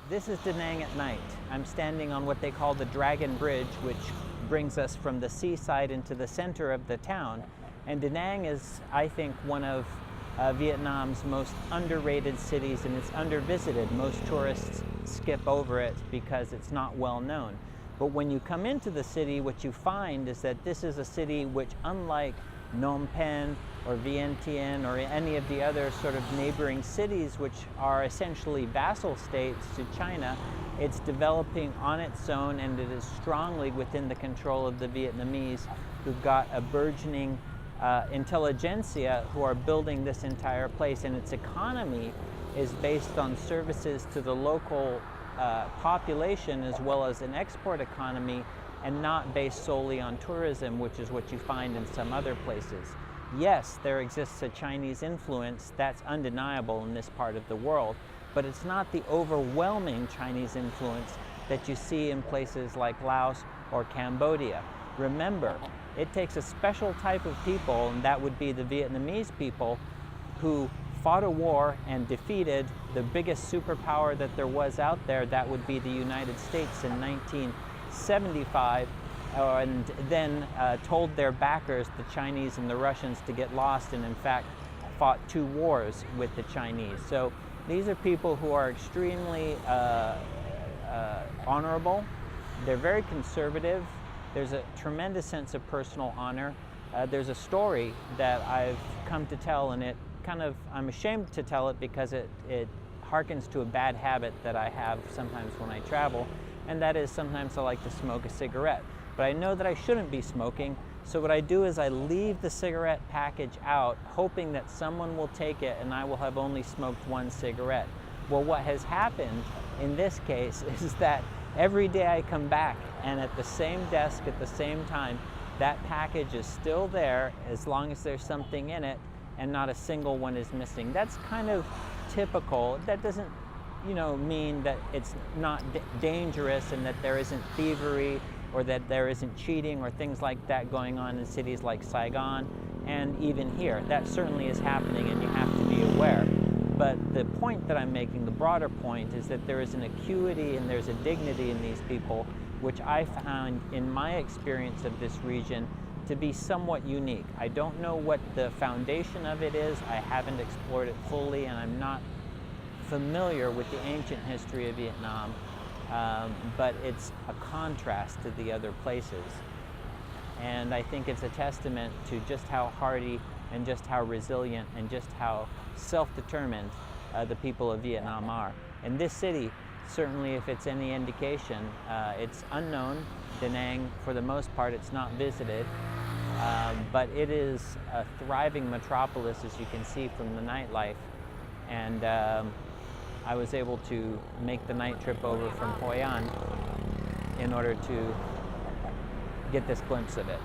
This is Da Nang at night. I'm standing on what they call the Dragon Bridge, which brings us from the seaside into the center of the town. And Da Nang is, I think, one of Vietnam's most underrated cities, and it's undervisited. Most tourists skip over it because it's not well known. But when you come into the city, what you find is that this is a city which, unlike Phnom Penh or Vientiane or any of the other sort of neighboring cities which are essentially vassal states to China, it's developing on its own, and it is strongly within the control of the Vietnamese, who've got a burgeoning intelligentsia who are building this entire place, and its economy is based on services to the local population as well as an export economy, and not based solely on tourism, which is what you find in some other places. Yes, there exists a Chinese influence, that's undeniable in this part of the world, but it's not the overwhelming Chinese influence that you see in places like Laos or Cambodia. Remember, it takes a special type of people, and that would be the Vietnamese people, who fought a war and defeated the biggest superpower that there was out there, that would be the United States in 1975, and then told their backers, the Chinese and the Russians, to get lost, and in fact fought 2 wars with the Chinese. So these are people who are extremely honorable. They're very conservative. There's a tremendous sense of personal honor. There's a story that I've come to tell, and I'm ashamed to tell it because it harkens to a bad habit that I have sometimes when I travel, and that is sometimes I like to smoke a cigarette. But I know that I shouldn't be smoking, so what I do is I leave the cigarette package out, hoping that someone will take it and I will have only smoked 1 cigarette. Well, what has happened in this case is that every day I come back, and at the same desk at the same time, that package is still there as long as there's something in it, and not a single one is missing. That's kind of typical. That doesn't, mean that it's not dangerous and that there isn't thievery or that there isn't cheating or things like that going on in cities like Saigon and even here. That certainly is happening, and you have to be aware. But the point that I'm making, the broader point, is that there is an acuity and there's a dignity in these people, which I found in my experience of this region to be somewhat unique. I don't know what the foundation of it is. I haven't explored it fully, and I'm not familiar with the ancient history of Vietnam, but it's a contrast to the other places. And I think it's a testament to just how hardy and just how resilient and just how self-determined the people of Vietnam are. And this city, certainly if it's any indication, it's unknown. Da Nang, for the most part, it's not visited, but it is a thriving metropolis, as you can see from the nightlife. And I was able to make the night trip over from Hoi An in order to get this glimpse of it.